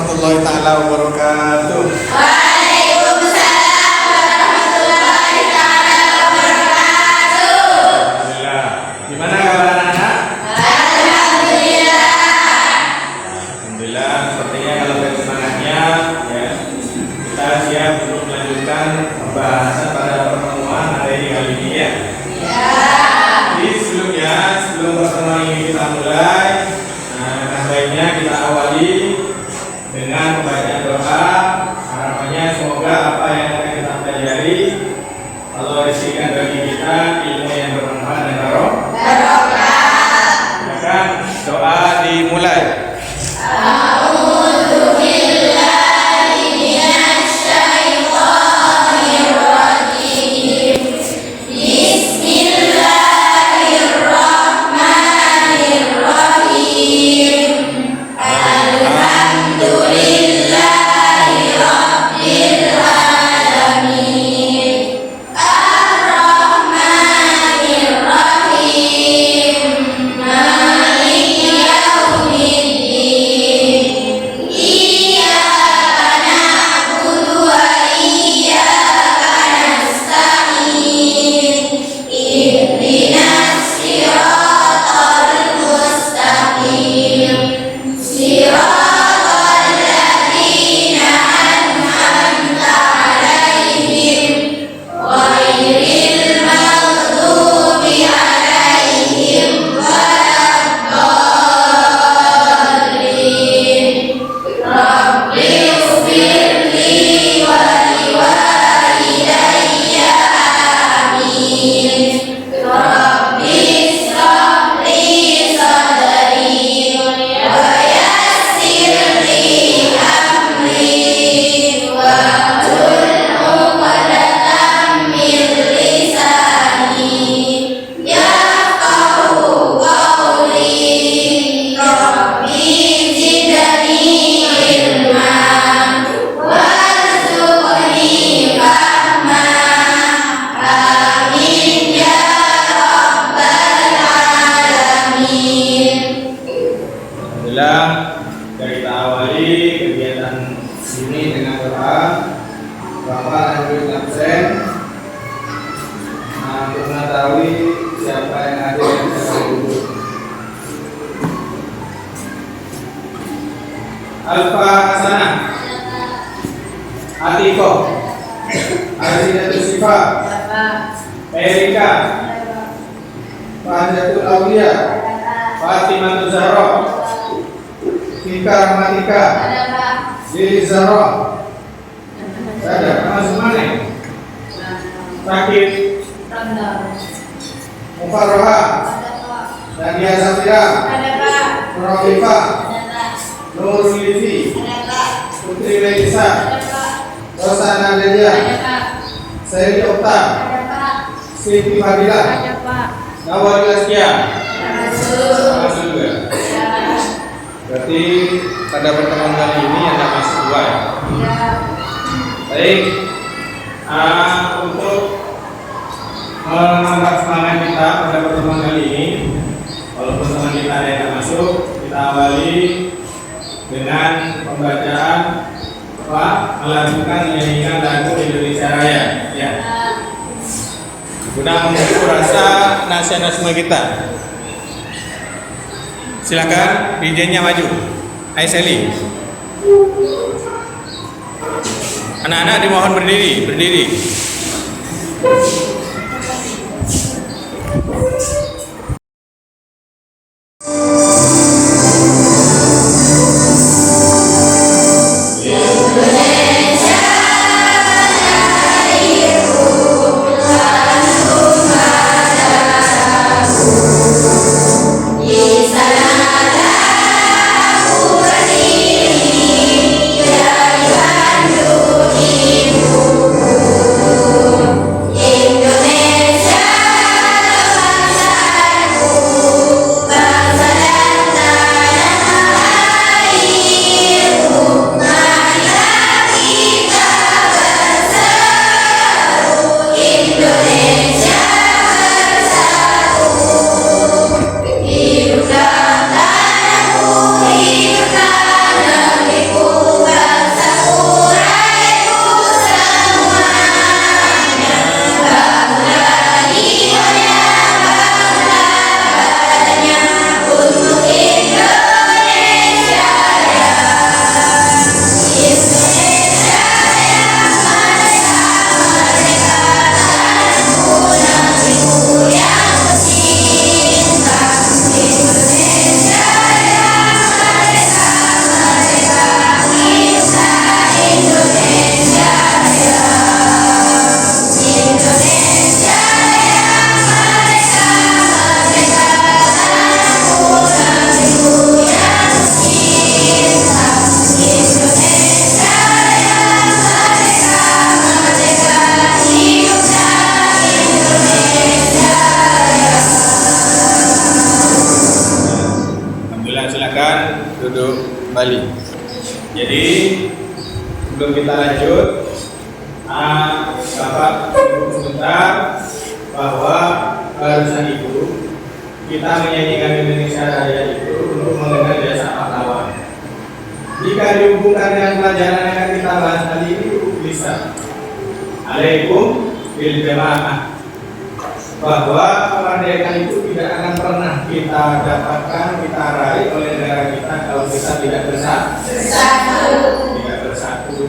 warahmatullahi taala wabarakatuh. Waalaikumsalam warahmatullahi taala wabarakatuh. Alhamdulillah. Gimana kabar anak-anak? Alhamdulillah. Alhamdulillah. Sepertinya kalau dari semangatnya ya, kita siap untuk melanjutkan pembahasan pada pertemuan hari kali ini ya. Jadi sebelum pertemuan ini kita mulai, nah, baiknya kita awali dengan membaca doa. Harapannya semoga apa yang akan kita pelajari Allah berikan bagi kita ilmu yang bermanfaat dan barokah. Silakan doa dimulai. Kita awali kegiatan ini dengan doa. Bapak dan Ibu absen untuk mengetahui siapa yang hadir dan siapa yang duduk. Alfa Hasanah, Atiko, Azizatul Sifa, Erika, Fahdatul Aulia, Fatimatul Zahra, Tika Rahmatika, Lili Zahra. Ada masuk mana? Sakit, Mufarroha, Nadia Safira, Nurulifah, Nurul Livi, Putri Melisa, Rosana Delia, Seri Okta, Siti Fadila, Nawar Laskia. Masuk juga. Berarti pada pertemuan kali ini ada masuk dua ya? Baik, untuk menambah semangat kita pada pertemuan kali ini, walaupun teman kita ada yang masuk, kita awali dengan pembacaan melanjutkan nyanyian lagu Indonesia Raya ya. Guna mengukur rasa nasionalisme kita. Silakan DJ-nya maju. Aiseli. Anak-anak dimohon berdiri. Yeah. duduk kembali. Jadi sebelum kita lanjut, Bapak Ibu sebentar bahwa barusan itu kita menyanyikan Indonesia Raya itu untuk mengenal jasa pahlawan. Jika dihubungkan dengan pelajaran yang akan kita bahas kali ini, bisa alaikum bil jamaah, bahwa kemerdekaan itu tidak akan pernah kita dapatkan, kita raih oleh negara kita kalau kita tidak bersatu,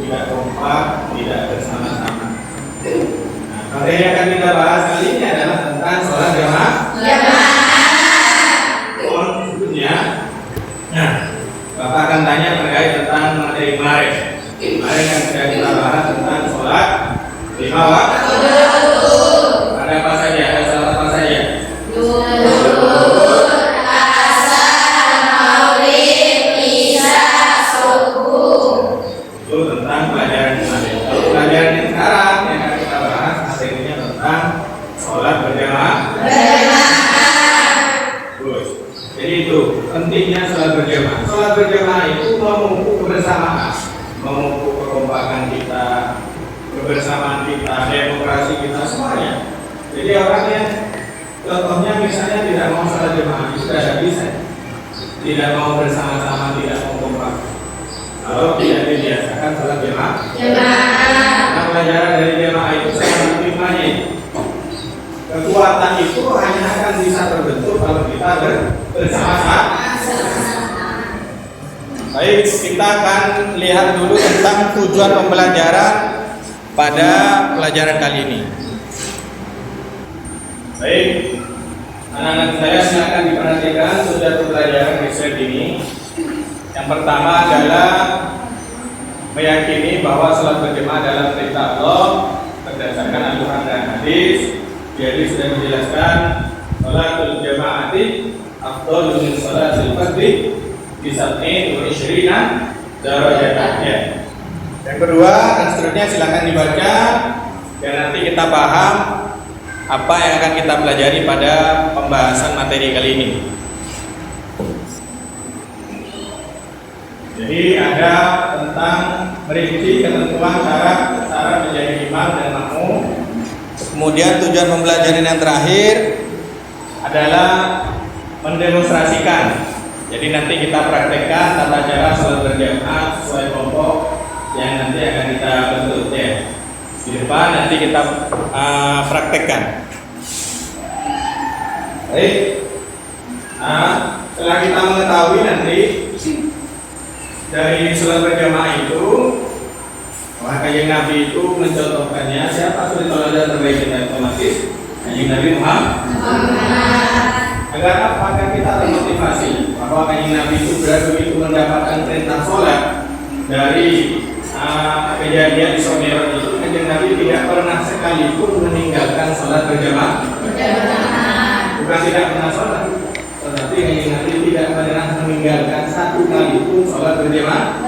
tidak kompak, tidak bersama-sama. Nah, materi yang akan kita bahas kali ini adalah tentang sholat jamaah. Sebelumnya, nah, Bapak akan tanya terkait tentang materi kemarin. Kemarin yang sudah kita bahas tentang sholat 5 waktu. Ada apa saja? Ada sholat apa saja? Zuhur, asar, maghrib, isya, subuh. Itu tentang pelajaran kemarin. Kalau pelajaran yang sekarang yang akan kita bahas materinya tentang sholat berjamaah. Jadi itu pentingnya sholat berjamaah. Sholat berjamaah itu memupuk kebersamaan, memupuk kekompakan kita, kebersamaan kita, demokrasi kita semuanya. Jadi orang yang contohnya misalnya tidak mau sholat jamaah itu tidak bisa, tidak mau bersama-sama, tidak mau kompak. Kalau tidak dibiasakan sholat jamaah, karena pelajaran dari jamaah itu sangat hikmahnya. Kekuatan itu hanya akan bisa terbentuk kalau kita bersama-sama. Baik, kita akan lihat dulu tentang tujuan pembelajaran pada pelajaran kali ini. Baik, anak-anak saya silakan diperhatikan sudah pembelajaran di slide ini. Yang pertama adalah meyakini bahwa sholat berjamaah adalah perintah Allah berdasarkan Al-Quran dan hadis. Jadi sudah menjelaskan sholatul jamaati afdhalu min sholatil fardhi bi 27 darajatan. Yang kedua dan seterusnya silakan dibaca dan nanti kita paham apa yang akan kita pelajari pada pembahasan materi kali ini. Jadi ada tentang merinci ketentuan cara menjadi imam dan makmum. Kemudian tujuan pembelajaran yang terakhir adalah mendemonstrasikan. Jadi nanti kita praktekkan tata cara sholat berjamaah sesuai kelompok yang nanti akan kita bentuk ya. Di depan nanti kita praktekkan. Baik. Nah, setelah kita mengetahui nanti dari sholat berjamaah itu, maka Kanjeng Nabi itu mencontohkannya siapa suri tauladan terbaik kita otomatis Kanjeng Nabi Muhammad. Agar apa? Agar kita termotivasi bahwa Kanjeng Nabi itu begitu mendapatkan perintah sholat dari kejadian Isra Mi'raj itu, Kanjeng Nabi tidak pernah sekalipun meninggalkan sholat berjamaah. Bukan tidak pernah sholat, tetapi Kanjeng Nabi tidak pernah meninggalkan satu kali pun sholat berjamaah.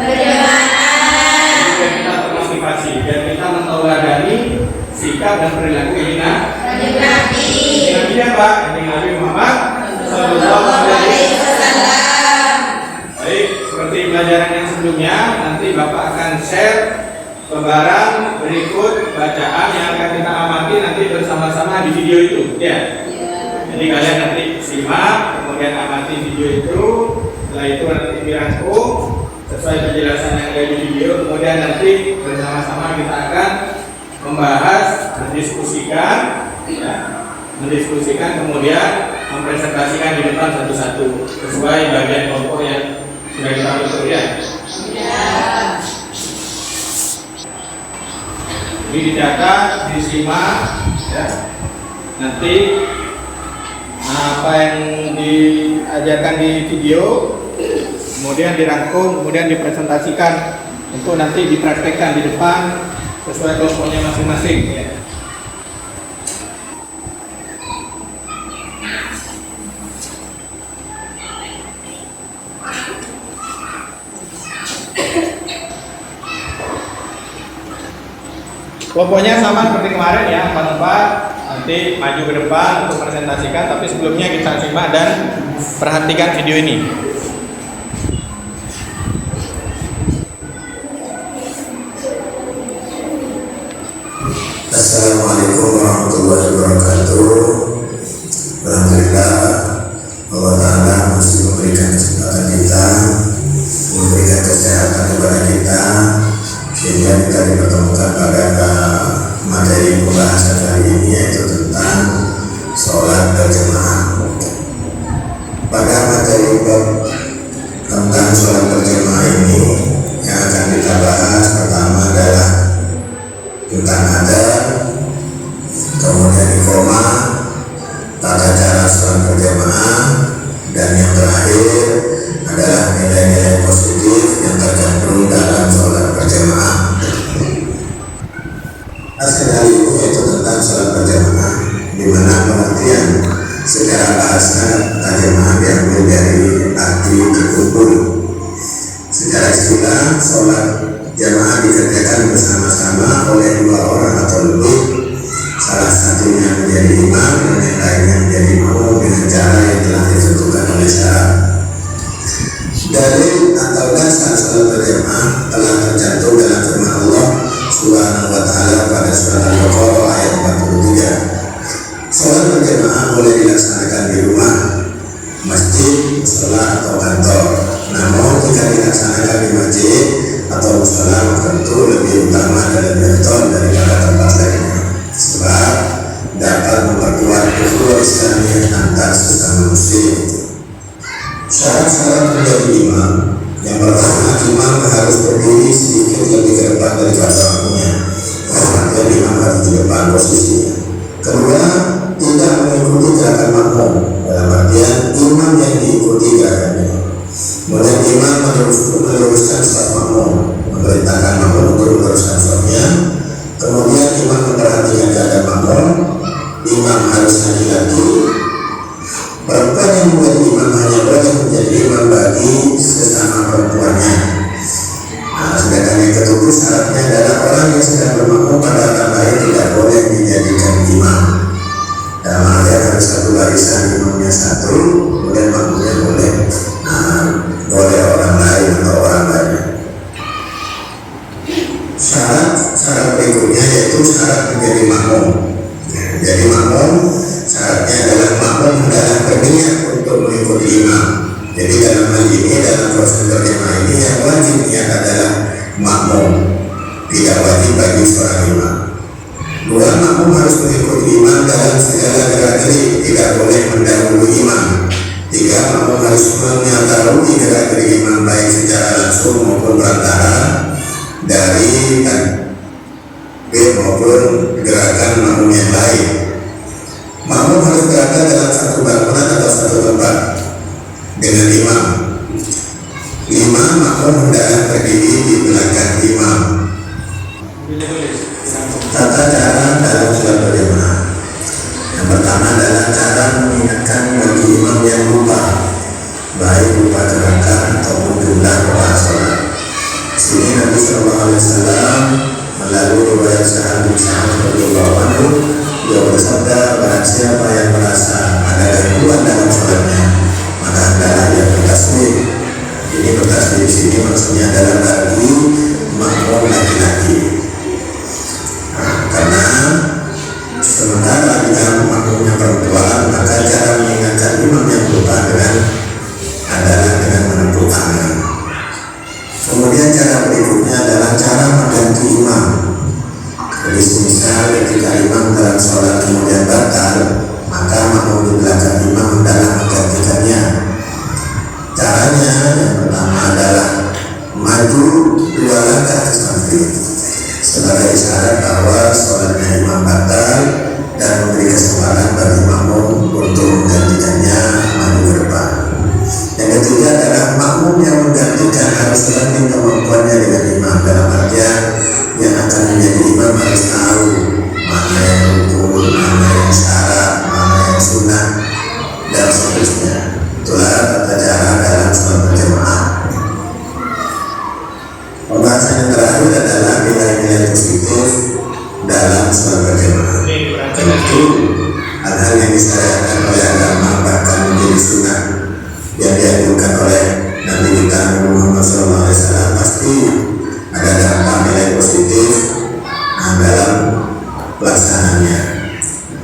Kita termotivasi dan kita mentauladani sikap dan perilaku Kanjeng Nabi. Nabi apa? Kanjeng Nabi Muhammad Sallallahu Alaihi Wasallam. Baik, seperti pelajaran yang sebelumnya, nanti Bapak akan share lembaran berikut bacaan yang akan kita amati nanti bersama-sama di video itu, ya. Jadi kalian nanti simak, kemudian amati video itu, setelah itu nanti dirangkum sesuai penjelasan yang ada di video, kemudian nanti bersama-sama kita akan membahas, mendiskusikan, kemudian mempresentasikan di depan satu-satu sesuai bagian kelompok yang sudah kita bentuk ya. Jadi dicatat, disimak, ya. Nanti apa yang diajarkan di video kemudian dirangkum, kemudian dipresentasikan untuk nanti dipraktekkan di depan sesuai kelompoknya masing-masing ya. Kelompoknya sama seperti kemarin ya, 4-4. Nanti maju ke depan untuk presentasikan, tapi sebelumnya kita simak dan perhatikan video ini. kemudian kita dipertemukan pada materi pembahasan kali ini, yaitu tentang sholat berjamaah. Pada materi tentang sholat berjamaah ini yang akan kita bahas pertama adalah tentang adab, kemudian iqamah, tata cara sholat berjamaah, dan yang terakhir adalah nilai-nilai positif yang terkandung dalam sholat berjamaah. Asal kali ini yaitu tentang sholat berjamaah, di mana pengertian secara bahasa berjamaah diambil dari arti berkumpul. Secara istilah, sholat jamaah dikerjakan bersama-sama oleh dua orang atau lebih, salah satunya menjadi imam dan yang lainnya menjadi makmum dengan cara yang telah ditentukan oleh syarat. Dalil atau dasar sholat berjamaah telah tercantum dalam firman Allah Subhanahu wa Ta'ala pada surat Al-Baqarah ayat 43. Sholat berjamaah boleh dilaksanakan di rumah, masjid, mushola atau kantor. Namun jika dilaksanakan di masjid atau mushola tentu lebih utama dan lebih betul daripada tempat lainnya, sebab dapat memperkuat ukhuwah Islamiyah antar sesama muslim. Syarat-syarat menjadi imam: yang pertama, imam harus berdiri sedikit lebih ke depan daripada makmumnya. Artinya imam harus di depan posisinya. Kedua, tidak mengikuti gerakan makmum, dalam artian imam yang diikuti gerakannya. Kemudian imam meluruskan saf makmum, memerintahkan makmum untuk meluruskan safnya. Kemudian imam memperhatikan keadaan makmum. Imam harus laki-laki. Perempuan yang menjadi imam hanya boleh menjadi imam bagi sesama perempuannya. Sedangkan yang kedua syaratnya adalah orang yang sedang bermakmum pada orang lain tidak boleh dijadikan imam. Dalam artian harus satu barisan, imamnya satu, kemudian makmumnya boleh boleh orang lain atau orang lain. Syarat berikutnya yaitu syarat menjadi makmum. Jadi makmum syaratnya adalah makmum adalah berniat untuk mengikuti imam. Jadi dalam hal ini, dalam proses berjamaah ini yang wajib niat adalah makmum, tidak wajib bagi seorang imam. Dua, makmum harus mengikuti imam dalam segala gerak-gerik, tidak boleh mendahului imam. Tiga, makmum harus mengetahui gerak-gerik imam baik secara langsung maupun perantara dari maupun gerakan makmum yang lain. Makmum harus berada dalam satu bangunan atau satu tempat dengan imam. Lima, makmum hendaklah berdiri di belakang imam. Tata cara dalam sholat berjamaah. Yang pertama adalah cara mengingatkan bagi imam yang lupa, baik lupa gerakan ataupun jumlah rakaat sholat. Sini Nabi Sallallahu Alaihi Wasallam melalui riwayat Sa'ad bin Sa'ad radhiyallahu anhu, dia bersabda, barang siapa yang merasa ada gangguan dalam sholatnya, maka hendaklah dia bertasbih. Ini bertasbih di sini maksudnya adalah bagi makmum laki-laki. Karena sementara jika makmumnya perempuan, maka cara mengingatkan imam yang lupa adalah dengan menepuk tangan. Kemudian cara berikutnya adalah cara mengganti imam. Jadi misal ketika imam dalam sholat kemudian batal, maka makmum di belakang imam adalah menggantikannya. Caranya yang pertama adalah maju 2 langkah ke samping sebagai isyarat bahwa sholatnya imam batal dan memberi kesempatan bagi makmum untuk menggantikannya maju ke depan. Yang ketiga adalah makmum yang menggantikan harus sebanding kemampuannya dengan imam, dalam artian yang akan menjadi imam harus tahu mana yang rukun, mana yang syarat, mana yang sunnah, dan seterusnya. Itulah tata cara dalam sholat berjamaah. Pembahasan yang terakhir adalah nilai-nilai positif dalam sholat berjamaah. Tentu hal-hal yang disyariatkan oleh agama bahkan menjadi sunnah yang dianjurkan oleh Nabi kita Muhammad SAW pasti ada dampak nilai positif dalam pelaksanaannya.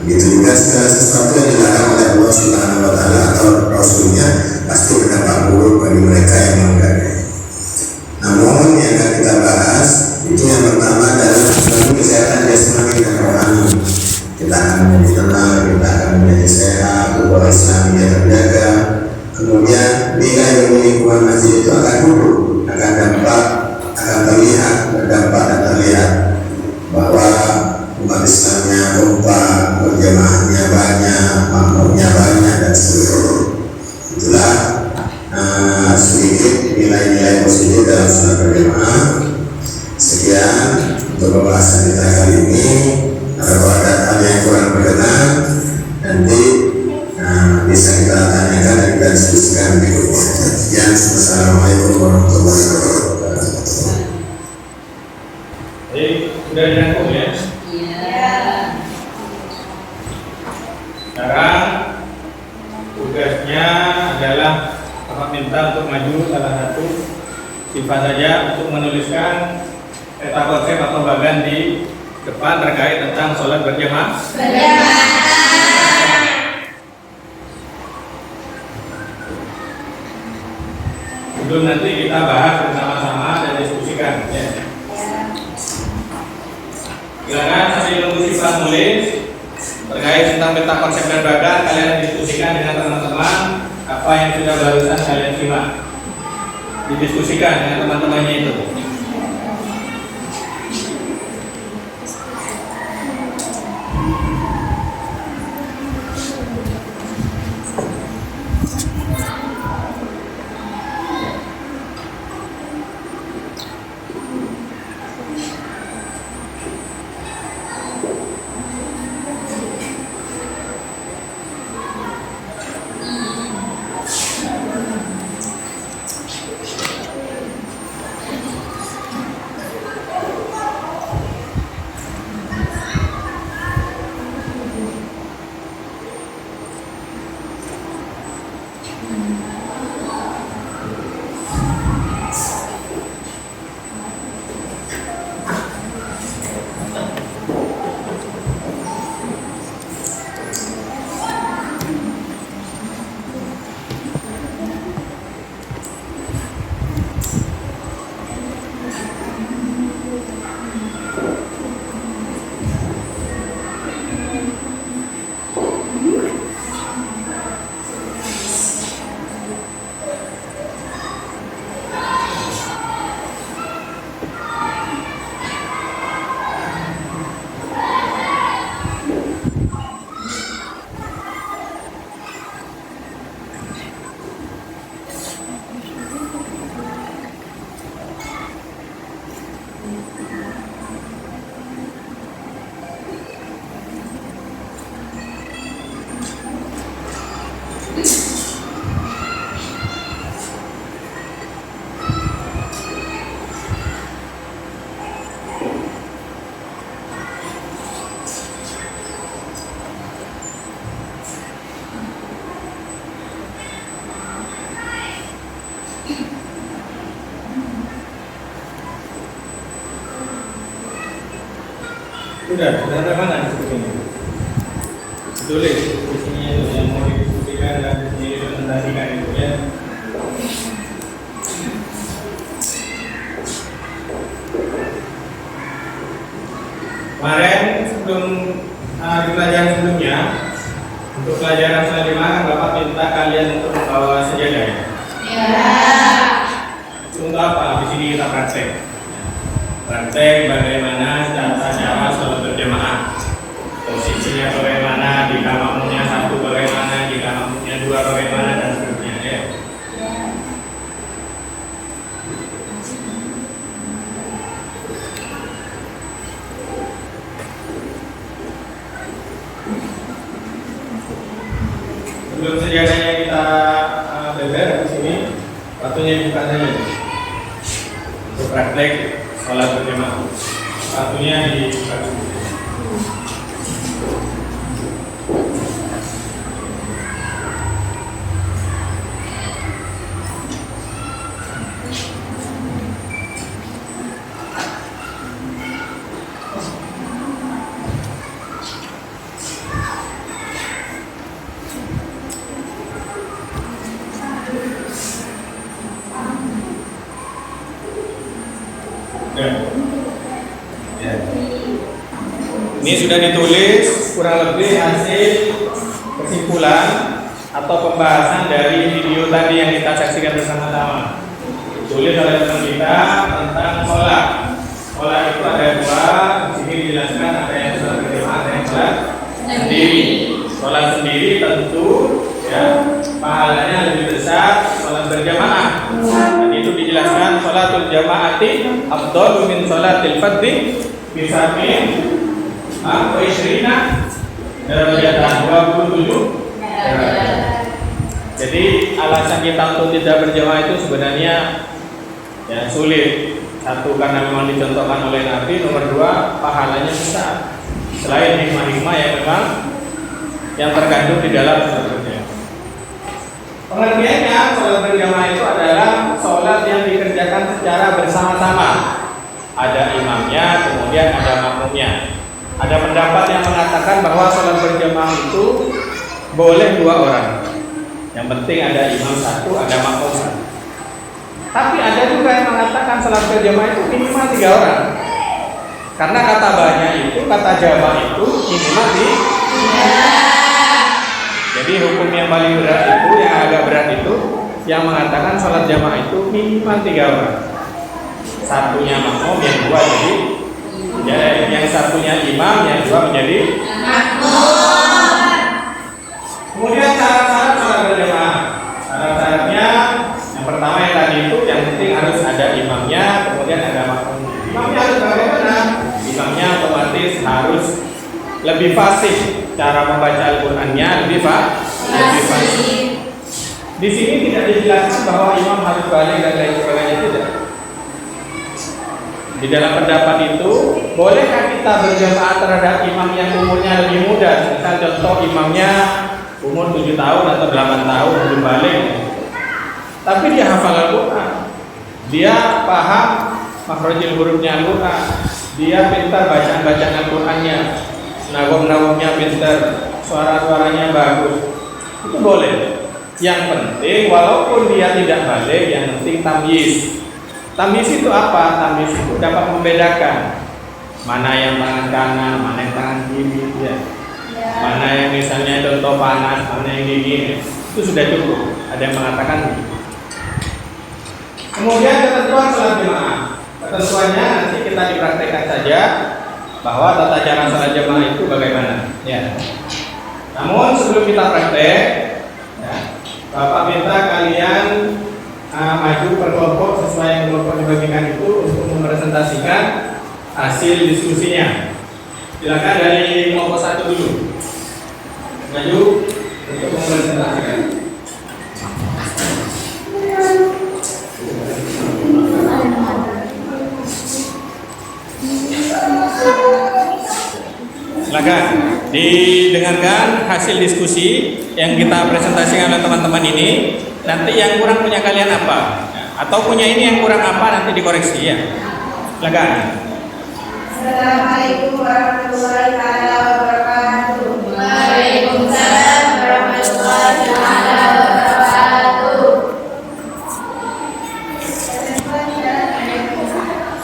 Begitu juga segala sesuatu yang dilarang oleh Allah Subhanahu wa Ta'ala atau Rasulnya pasti berdampak buruk bagi mereka yang mengganggu. Namun yang akan kita bahas itu yang pertama dalam sholat berjamaah. Sekian untuk pembahasan kita kali ini. Kalau ada hal yang kurang berkenan, nanti bisa kita tanyakan dan kita diskusikan berikutnya. Sekian, assalamualaikum warahmatullahi wabarakatuh. Jadi sudah dirangkum ya. Sekarang tugasnya adalah Bapak minta untuk maju salah satu sifat saja untuk menuliskan peta konsep atau bagan di depan terkait tentang sholat berjamaah. Sebelum nanti kita bahas bersama-sama dan diskusikan. Ya. Silakan sambil menunggu sifat nulis terkait tentang peta konsep dan bagan, kalian diskusikan dengan teman-teman apa yang sudah barusan kalian simak. Didiskusikan dengan teman-temannya itu. Sudah sampai mana diskusinya? Tulis diskusinya itu yang mau didiskusikan dan dipresentasikan itu ya. Kemarin sebelum di pelajaran sebelumnya, untuk pelajaran selanjutnya kan Bapak minta kalian untuk membawa sejadah ya. Untuk apa? Di sini kita praktek. Praktek bagaimana cara sholat berjamaah, posisinya bagaimana, jika makmumnya satu bagaimana, jika makmumnya dua bagaimana, dan seterusnya ya. Sebelum sejadahnya kita beber di sini, waktunya dibuka saja untuk praktek sholat berjamaah. Satunya di ini sudah ditulis kurang lebih hasil kesimpulan atau pembahasan dari video tadi yang kita saksikan bersama-sama. Ditulis oleh teman kita tentang sholat. Sholat itu ada dua. Di sini dijelaskan ada yang sholat berjamaah, ada yang sholat sendiri. Sholat sendiri tentu ya pahalanya lebih besar sholat berjamaah. Tadi itu dijelaskan sholatul jamaati afdalu min sholatil fardhi bisa min wa ishrina derajatan 27 derajat. Jadi alasan kita untuk tidak berjamaah itu sebenarnya ya sulit. Satu, karena memang dicontohkan oleh Nabi. Nomor dua, pahalanya besar. Selain hikmah-hikmah yang memang yang terkandung di dalam sholat berjamaah. Pengertiannya sholat berjamaah itu adalah sholat yang dikerjakan secara bersama-sama. Ada imamnya, kemudian ada makmumnya. Ada pendapat yang mengatakan bahwa sholat berjamaah itu boleh 2 orang. Yang penting ada imam 1, ada makmum 1. Tapi ada juga yang mengatakan sholat berjamaah itu minimal 3 orang. Karena kata banyak itu, kata jamaah itu minimal 3. Jadi hukum yang paling berat itu, yang agak berat itu, yang mengatakan sholat jamaah itu minimal 3 orang. Satunya makmum, yang 2 jadi yang satunya imam, yang 2 menjadi makmum. Kemudian syarat-syarat sholat berjamaah. Syarat-syaratnya yang pertama yang tadi itu, yang penting harus ada imamnya, kemudian ada makmumnya. Imamnya harus bagaimana? Imamnya otomatis harus lebih fasih, cara membaca Al-Qur'annya lebih fasih. Di sini tidak dijelaskan bahwa imam harus balik dan lain sebagainya, tidak. Di dalam pendapat itu, bolehkah kita berjamaah terhadap imam yang umurnya lebih muda? Misal contoh imamnya umur 7 tahun atau 8 tahun belum balik, tapi dia hafal Al-Quran, dia paham makhrajul hurufnya Al-Quran, dia pintar bacaan Al-Qurannya, nagom-nagomnya pintar, suara-suaranya bagus, itu boleh. Yang penting walaupun dia tidak balik, yang penting tamyiz. Tamyiz itu apa? Tamyiz itu dapat membedakan mana yang tangan kanan, mana yang tangan kiri, ya. Mana yang misalnya contoh panas, mana yang dingin, itu sudah cukup. Ada yang mengatakan begitu. Kemudian ketentuan sholat jamaah. Ketentuannya nanti kita dipraktekkan saja bahwa tata cara sholat jamaah itu bagaimana. Ya. Namun sebelum kita praktek, ya, Bapak minta kalian maju per kelompok sesuai yang kelompok dibagikan itu untuk mempresentasikan hasil diskusinya. Silakan dari kelompok 1 dulu. Maju untuk mempresentasikan. Silakan didengarkan hasil diskusi yang kita presentasikan oleh teman-teman ini. Nanti yang kurang punya kalian apa? Atau punya ini yang kurang apa nanti dikoreksi ya. Silakan. Assalamualaikum warahmatullahi wabarakatuh. Waalaikumsalam warahmatullahi wabarakatuh.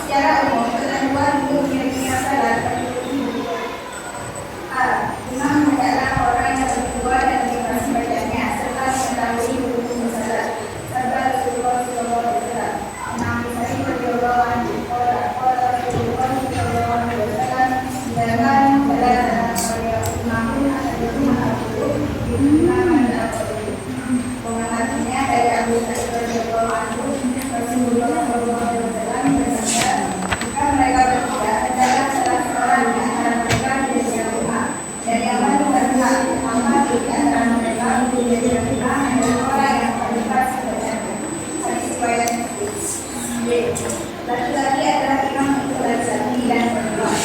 Secara umum ketentuan hukum yang diatur imam adalah orang yang berdoa dan bebas bacanya serta mengetahui hukum salat. Serta Rasulullah SAW. Imam Bukhari radhiyallahu anhu laki-laki adalah imam untuk laki-laki dan perempuan.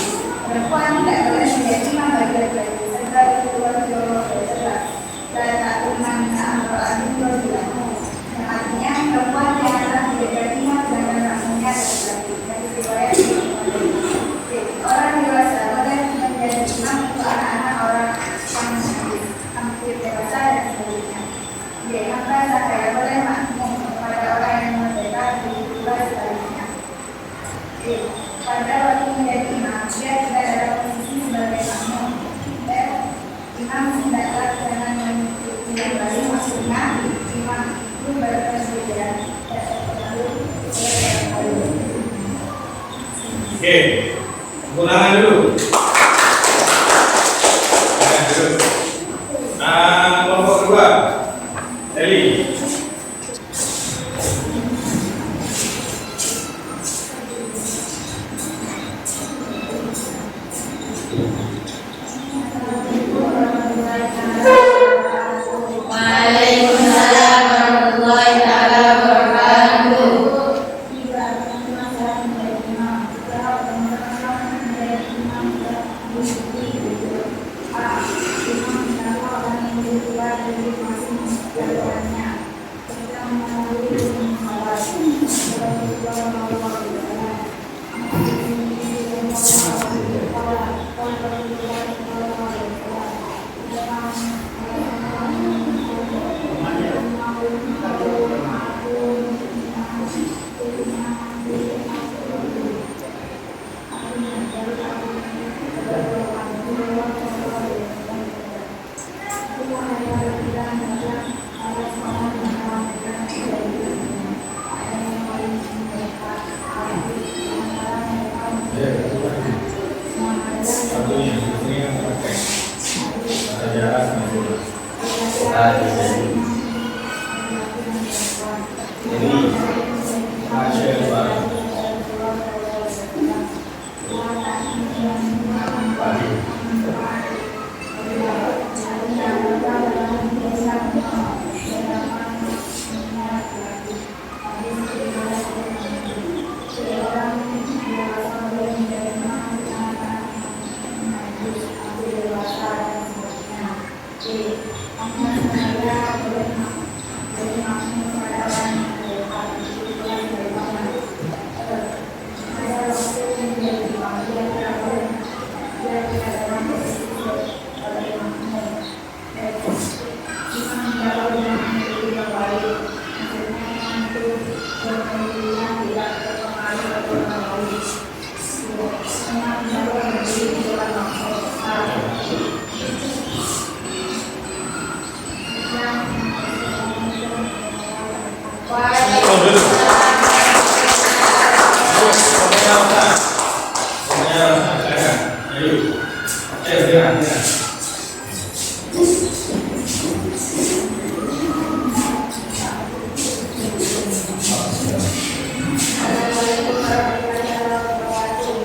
Perempuan tidak boleh menjadi imam bagi laki-laki. Serta Rasulullah SAW. Dan tak imam yang artinya perempuan janganlah menjadi imam dan makmumnya laki-laki. Dari riwayat orang dewasa boleh menjadi imam untuk anak-anak orang yang hampir dewasa dan sebagainya. Maka saya boleh makmum kepada orang yang merdeka di sebaliknya. Pada waktu menjadi imam, dia tidak dalam posisi sebagai makmum. Imam hendaklah jangan mengikuti yang baru, maksudnya imam itu berperbedaan. Oke, ulangan dulu. Kelompok 2, Eli.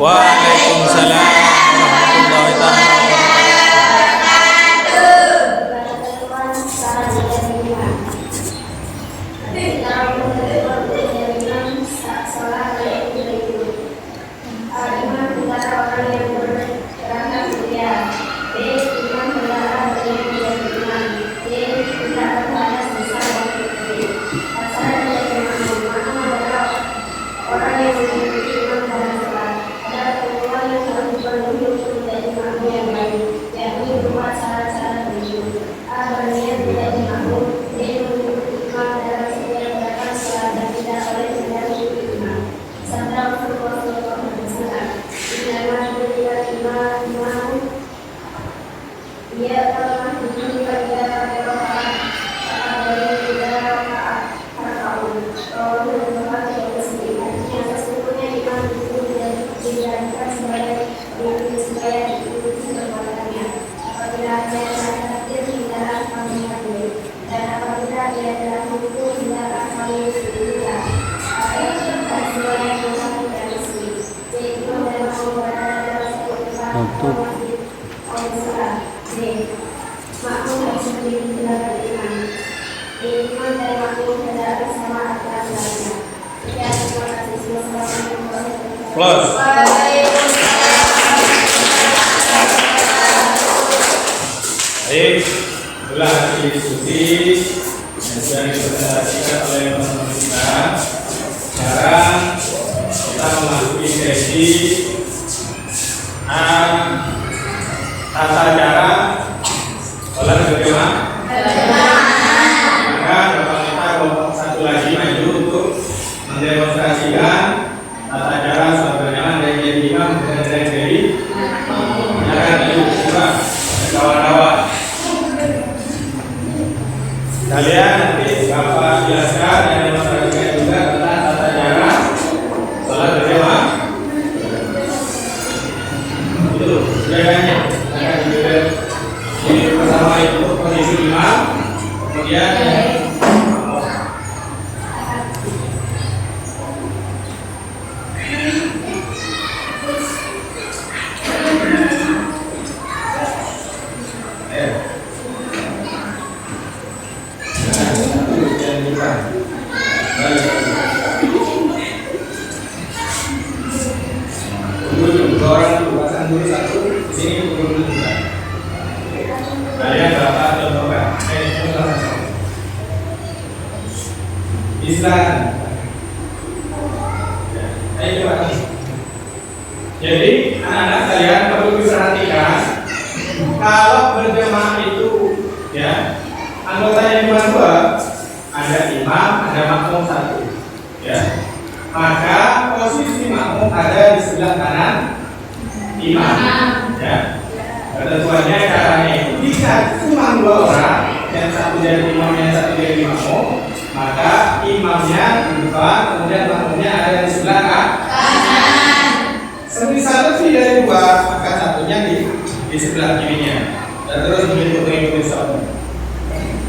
Waalaikumsalam warahmatullahi Plus. Baik, itulah hasil diskusi yang sudah dipresentasikan oleh teman-teman kita. Sekarang kita memasuki sesi tata cara sholat berjamaah. Maka Bapak kita kelompok satu lagi maju untuk mendemonstrasikan tata cara sholat berjamaah dari jadi imam dan dari akan diubah kawan-kawan. Kalian nanti Bapak jelaskan dan demonstrasikan juga tentang tata cara sholat berjamaah. Itu sebenarnya akan diberikan ini pertama itu posisi imam, kemudian Islam. Jadi anak-anak kalian perlu diperhatikan kalau berjamaah itu ya anggotanya cuma dua, ada imam, ada makmum satu, ya. Maka posisi makmum ada di sebelah kanan imam, ya. Ketentuannya caranya itu jika cuma dua orang, yang satu jadi imam, yang satu jadi makmum, maka imamnya di depan, kemudian makmumnya ada di sebelah kanan. Semisal lebih dari dua, maka satunya di sebelah kirinya, dan terus begitu mengikuti sholat.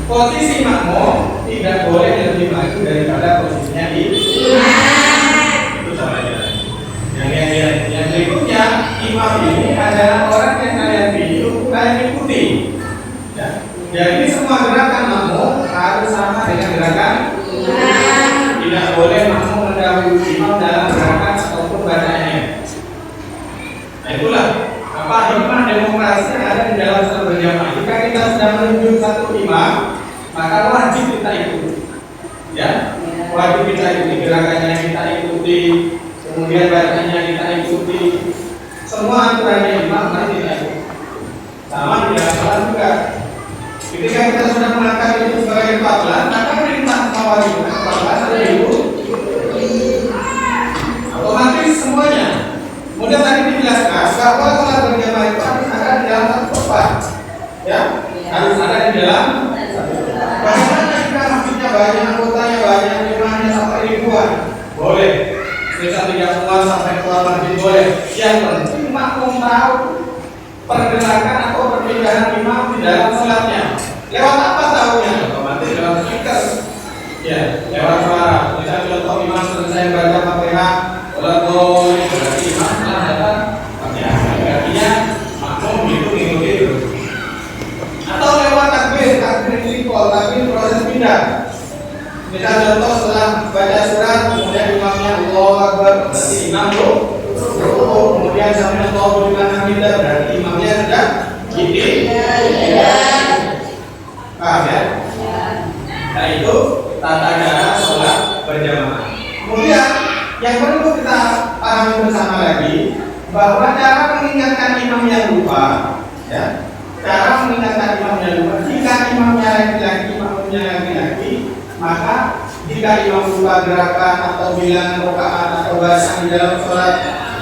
Posisi makmum tidak boleh lebih maju daripada posisinya imam. Itu sama aja. Yang berikutnya, imam ini adalah orang yang kalian pilih, kalian ikuti. Ya. Jadi semua gerakan makmum harus sama dengan gerakan imam. Tidak boleh makmum mendahului imam dalam gerakan ataupun bacaannya. Nah itulah apa hikmah demokrasi yang ada di dalam sholat berjamaah. Jika kita sudah menunjuk satu imam, maka wajib kita ikuti. Ya, wajib kita ikuti gerakannya, kita ikuti, kemudian bacaannya kita ikuti. Semua aturannya imam harus kita ikuti. Sama di dalam sholat juga. Ketika kita sudah mengangkat itu sebagai kepala, maka perintah mawali kepala ada ibu. Otomatis semuanya. Kemudian tadi dijelaskan bahwa sholat berjamaah itu harus ada di dalam satu tempat, ya, harus ada di dalam satu tempat. Bagaimana jika masjidnya banyak, anggotanya banyak, jemaahnya sampai ribuan, boleh. Misal 30 sampai keluar masjid boleh. Yang penting makmum tahu pergerakan atau perpindahan imam di dalam sholatnya. Lewat apa tahunya? Otomatis lewat speaker. Ya, lewat suara. Misal contoh imam selesai baca Fatihah, berarti imam telah datang. Artinya makmum itu mengikuti terus. Atau lewat takbir sinkol, takbir proses pindah. Misal contoh setelah baca surat, kemudian imamnya Allahu Akbar, berarti imam rukuk, kemudian sampai Allahu liman hamidah, berarti imamnya sudah gini. Paham ya? Nah itu tata cara sholat berjamaah. Kemudian yang perlu kita pahami bersama lagi bahwa cara mengingatkan imam yang lupa, ya, cara mengingatkan imam yang lupa. Jika imamnya laki-laki, makmumnya laki-laki, maka jika imam lupa gerakan atau bilangan rakaat atau bahasa di dalam sholat,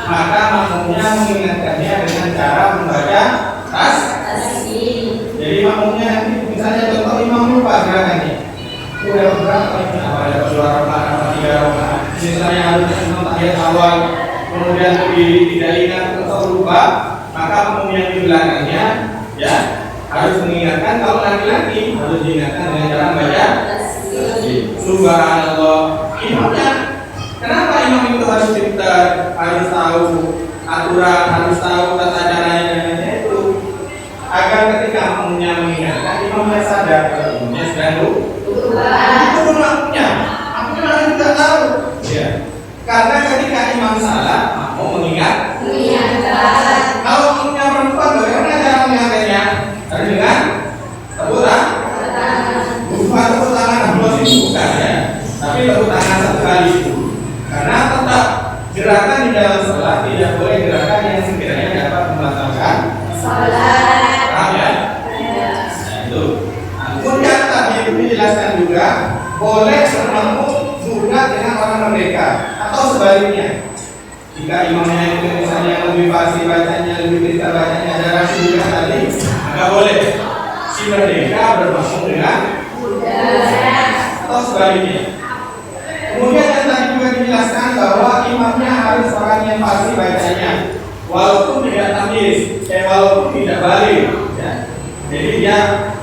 maka makmumnya mengingatkannya dengan cara membaca tasbih. Jadi makmumnya nanti misalnya contoh imam lupa gerakannya, udah berapa ini? Ada dua rakaat atau tiga rakaat. Misalnya harus menonton tahiyat awal, kemudian berdiri tidak ingat atau lupa, maka makmum yang di belakangnya, ya, harus mengingatkan. Kalau laki-laki harus diingatkan dengan cara membaca Subhanallah. Imamnya, kenapa imam itu harus pintar, harus tahu aturan, harus tahu tata caranya dan lainnya itu, agar ketika makmumnya mengingatkan, imamnya sadar kalau imamnya sedang lupa. Itu pun makmumnya juga tahu. Ya. Karena ketika imam salah, makmum mengingatkan. Kalau makmumnya lupa, bagaimana cara mengingatkannya? Harus dengan tepuk tangan. Bukan tepuk tangan bukan ya, tapi tepuk tangan satu kali itu. Karena tetap gerakan di dalam sholat tidak boleh gerakan yang sekiranya dapat membatalkan sholat. Paham ya? Nah itu. Kemudian tadi itu dijelaskan juga boleh bermakmum juga dengan orang merdeka atau sebaliknya. Jika imamnya itu misalnya lebih fasih bacanya, lebih pintar bacanya, darah juga tadi, maka boleh si merdeka bermakmum dengan atau sebaliknya. Kemudian yang tadi juga dijelaskan bahwa imamnya harus orang yang fasih bacanya, walaupun tidak tamyiz, walaupun tidak balik, ya. Jadi dia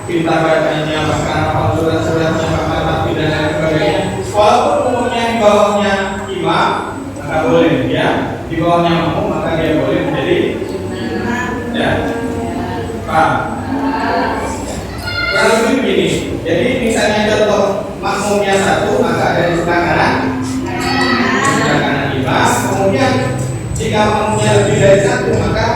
pintar bacanya, bahkan hafal surat-suratnya, bahkan hafal dan lain sebagainya. Walaupun umurnya di bawahnya imam, maka boleh dia di bawahnya makmum, maka dia boleh menjadi ya. Paham? Kurang lebih begini. Jadi misalnya contoh makmumnya satu, maka ada di sebelah kanan, imam. Kemudian jika makmumnya lebih dari satu, maka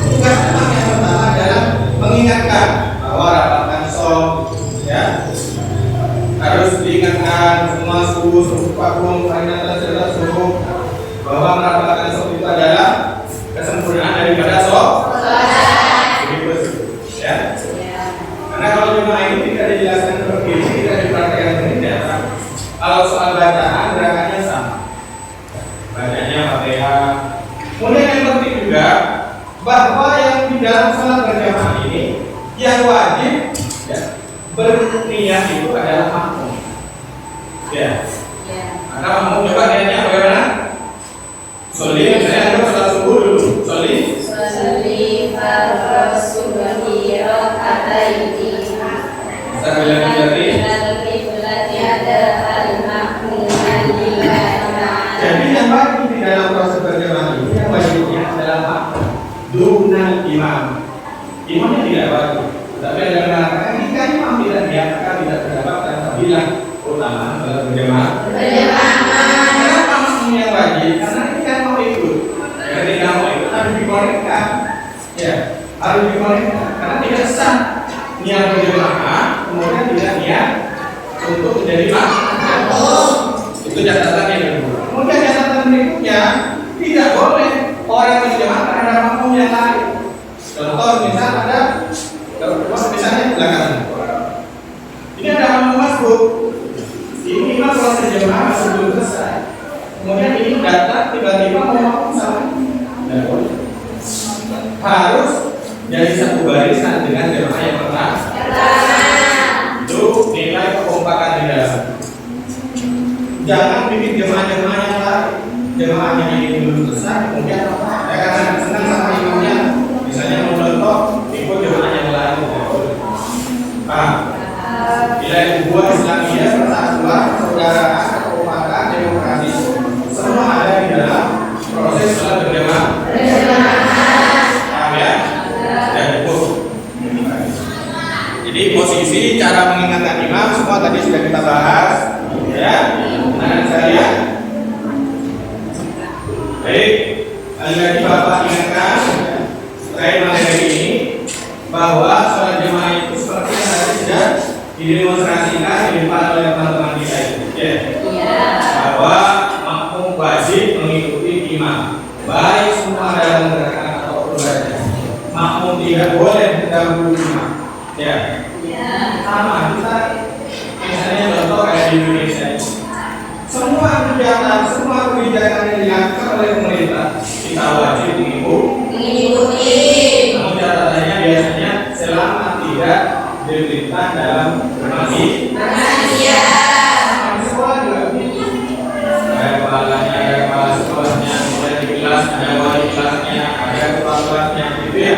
tugas imam yang pertama adalah mengingatkan bahwa rapatkan shaf, ya, harus diingatkan semua subuh pakum subuh bahwa merapatkan shaf itu adalah kesempurnaan daripada shaf. Ya. Karena kalau jemaah ini tidak dijelaskan seperti ini, tidak dipraktikkan tidak. Kalau soal bacaan gerakannya sama, bacanya Fatihah. Kemudian yang penting juga bahwa yang di dalam sholat berjamaah ini yang wajib ya, berniat itu adalah makmum. Ya. Maka makmum coba niatnya bagaimana? Sholli, saya harus sholat subuh dulu. Sholli fardu subhi raka'ataini. wajib di dalam proses berjamaah ini yang wajibnya adalah makmum dunal imam. Imamnya tidak wajib, tapi ada yang mengatakan jika imam tidak diangkat tidak terdapat kata bilang utama dalam berjamaah. Kenapa makmum yang wajib? Karena ini kan mau ikut. Ketika mau ikut harus dikonekkan, ya harus dikonekkan. Karena tidak sah niat berjamaah kemudian tidak niat untuk menjadi makmum. Itu catatan yang kedua. Kemudian catatan berikutnya, tidak boleh orang berjamaah karena makmum yang lain. Contoh misal ada, misalnya belakangan. Ini ada makmum masbuk. Ini imam proses jamaah masih belum selesai. Kemudian ini datang tiba-tiba mau makmum sama. Tidak boleh. Harus jadi satu barisan dengan jamaah yang pertama. Itu nilai kekompakan di dalam. Jangan bikin jemaah-jemaah yang lain. Jemaahnya ini belum selesai, kemudian ya karena senang sama imamnya, misalnya mau contoh, ikut jemaah yang lain. Nilai kedua Islamiyah, persatuan, persaudaraan, kekompakan, demokrasi, semua ada di dalam proses sholat berjamaah. Paham ya? Sudah cukup. Jadi posisi cara mengingatkan imam semua tadi sudah kita bahas, ya. Nah, saya baik, lagi Bapak ingatkan terkait materi ini bahwa sholat jemaah itu seperti yang tadi sudah didemonstrasikan di depan oleh teman-teman kita itu, ya. Bahwa makmum wajib mengikuti imam, baik semua dalam gerakan atau berbeda. Makmum tidak boleh mendahului imam, ya. Sama kita misalnya contoh kayak di Indonesia ini. Semua kebijakan yang dilakukan oleh pemerintah kita wajib mengikuti. Namun catatannya biasanya selama tidak diperintah dalam bermaksiat. Sekolah juga begitu. Ada kepalanya, ada kepala sekolahnya, kemudian di kelas ada wali kelasnya, ada kepala kelasnya, gitu ya.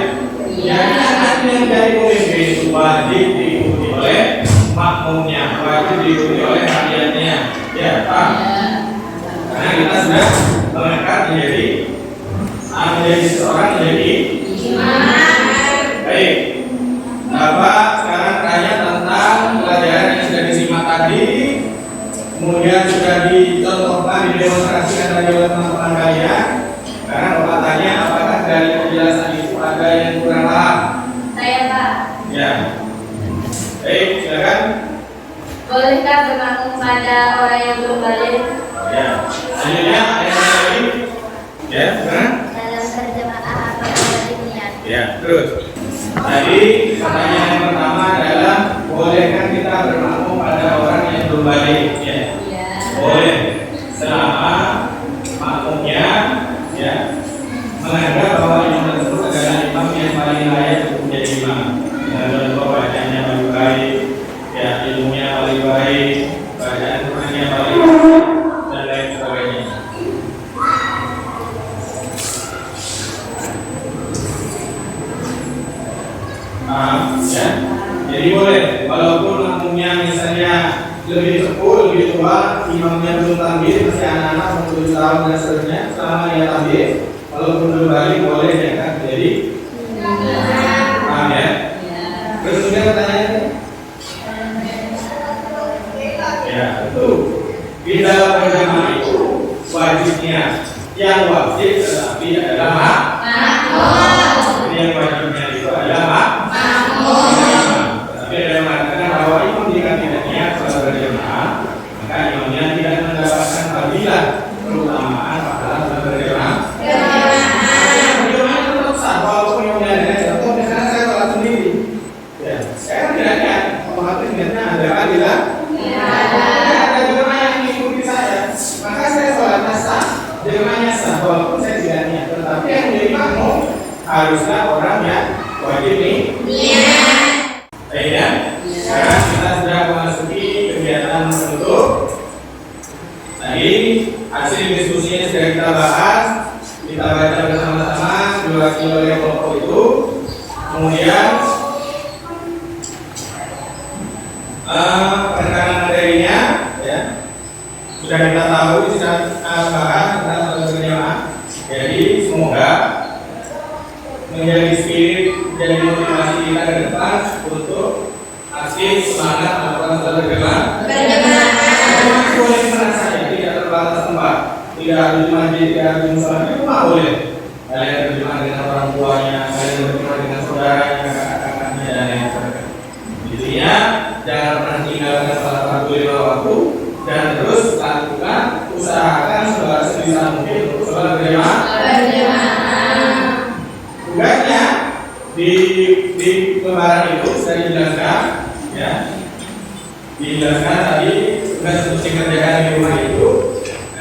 Yang dari pemimpin itu wajib diikuti oleh makmumnya, wajib diikuti oleh rakyatnya. Ya, Pak. Karena kita sudah mengangkat menjadi seorang menjadi imam. Baik. Bapak sekarang tanya tentang pelajaran yang sudah disimak tadi, kemudian sudah dicontohkan, didemonstrasikan tadi oleh teman-teman kalian. Sekarang Bapak tanya apakah dari penjelasan itu ada yang kurang paham? Saya, Pak. Ya. Baik, silakan. Bolehkah bermakmum pada orang yang belum balik? Ya. Selanjutnya yang lain. Ya, sekarang. Dalam berjamaah apakah wajib niat? Ya, terus. Tadi pertanyaan yang pertama adalah bolehkah kita bermakmum pada orang yang belum balik? Ya. Boleh. Selama makmumnya ya menganggap bahwa imam tersebut adalah imam yang paling layak untuk menjadi imam. Dan bacanya paling baik, ya ilmunya paling baik, bacaan Qurannya paling baik, dan lain sebagainya. Ya. Jadi boleh, walaupun makmumnya misalnya lebih sepuh, lebih tua, imamnya belum tampil, masih anak-anak, umur 7 tahun dan seterusnya, selama dia tampil, walaupun belum balik, boleh dia kan jadi. Paham ya? Terus kemudian pertanyaannya? Ya, betul. Di dalam berjamaah itu wajibnya yang wajib tetapi adalah makmum. Ini yang wajibnya itu adalah makmum. Tapi ada yang mengatakan bahwa imam jika tidak niat sholat berjamaah, maka imamnya tidak mendapatkan fadilah keutamaan pahala sholat berjamaah. Berjamaah itu tetap sah walaupun imamnya ada. Contoh misalnya saya sholat sendiri, ya saya tidak niat, otomatis niatnya ada fadilah. Ada jemaah yang mengikuti saya, maka saya sholatnya sah, jemaahnya sah walaupun saya tidak niat. Tetapi yang menjadi makmum haruslah orang yang wajib niat. Baik ya. Sekarang kita sudah memasuki kegiatan menutup. Tadi hasil diskusinya sudah kita bahas, kita baca bersama-sama durasi oleh kelompok itu. Kemudian penekanan materinya ya sudah kita tahu, sudah bahas tentang menjadi spirit, menjadi motivasi kita ke depan untuk aktif semangat melakukan sholat berjamaah. Boleh di mana saja, tidak terbatas tempat, tidak harus di masjid, tidak harus di musola, itu mah boleh. Kalian berjamaah dengan orang tuanya, kalian berjamaah dengan saudaranya, kakak-kakaknya dan lain sebagainya. Intinya jangan pernah tinggalkan salah satu lima waktu dan terus lakukan, usahakan sebisa mungkin untuk sholat berjamaah. Tugasnya di lembaran itu sudah dijelaskan, ya, dijelaskan tadi tugas untuk dikerjakan di rumah itu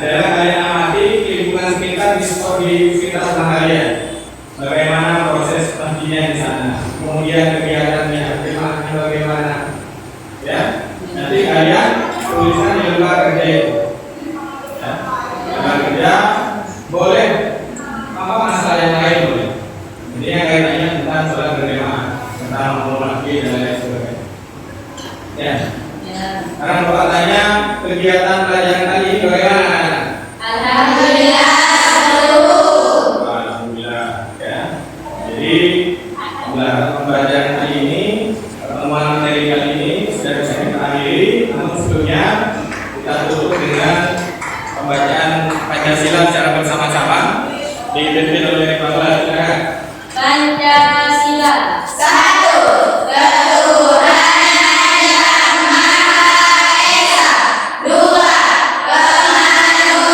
adalah kalian amati lingkungan sekitar di sekitar rumah kalian, bagaimana proses pendidikan di sana, kemudian kegiatannya bagaimana, ya. Nanti kalian tuliskan di lembar kerja itu, ya. Lembar kerja boleh apa masalah yang lain boleh. Ini yang kaitannya tentang sholat berjamaah, tentang memulai dan lain sebagainya. Ya. Sekarang Bapak tanya kegiatan pelajaran tadi ini bagaimana? Alhamdulillah. Alhamdulillah. Ya. Jadi pembelajaran kali ini, pertemuan materi kali ini sudah bisa kita akhiri. Namun sebelumnya kita tutup dengan pembacaan Pancasila secara bersama-sama dipimpin oleh Bapak. Silakan. Pancasila. 1. Ketuhanan yang Maha Esa. 2.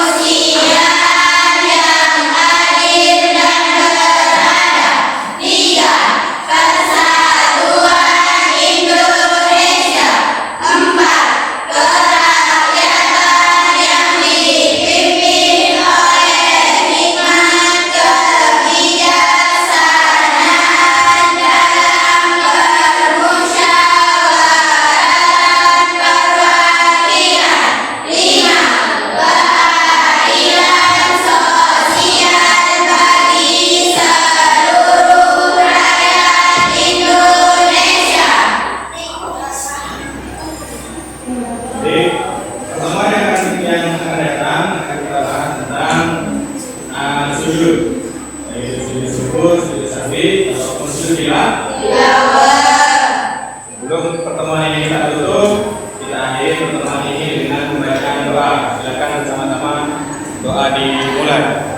Kemanusiaan yang adil dan beradab. 3. Persatuan Indonesia. 4. Kerakyatan yang dipimpin oleh hikmat kebijaksanaan dalam permusyawaratan perwakilan. 5. Keadilan sosial bagi seluruh rakyat Indonesia. Jadi pertemuan yang akan datang akan kita bahas tentang sujud, yaitu sujud syukur, sujud sahwi, ataupun sujud Sebelum pertemuan ini kita tutup, kita akhiri pertemuan ini dengan membacaan doa. Silakan bersama-sama doa dimulai.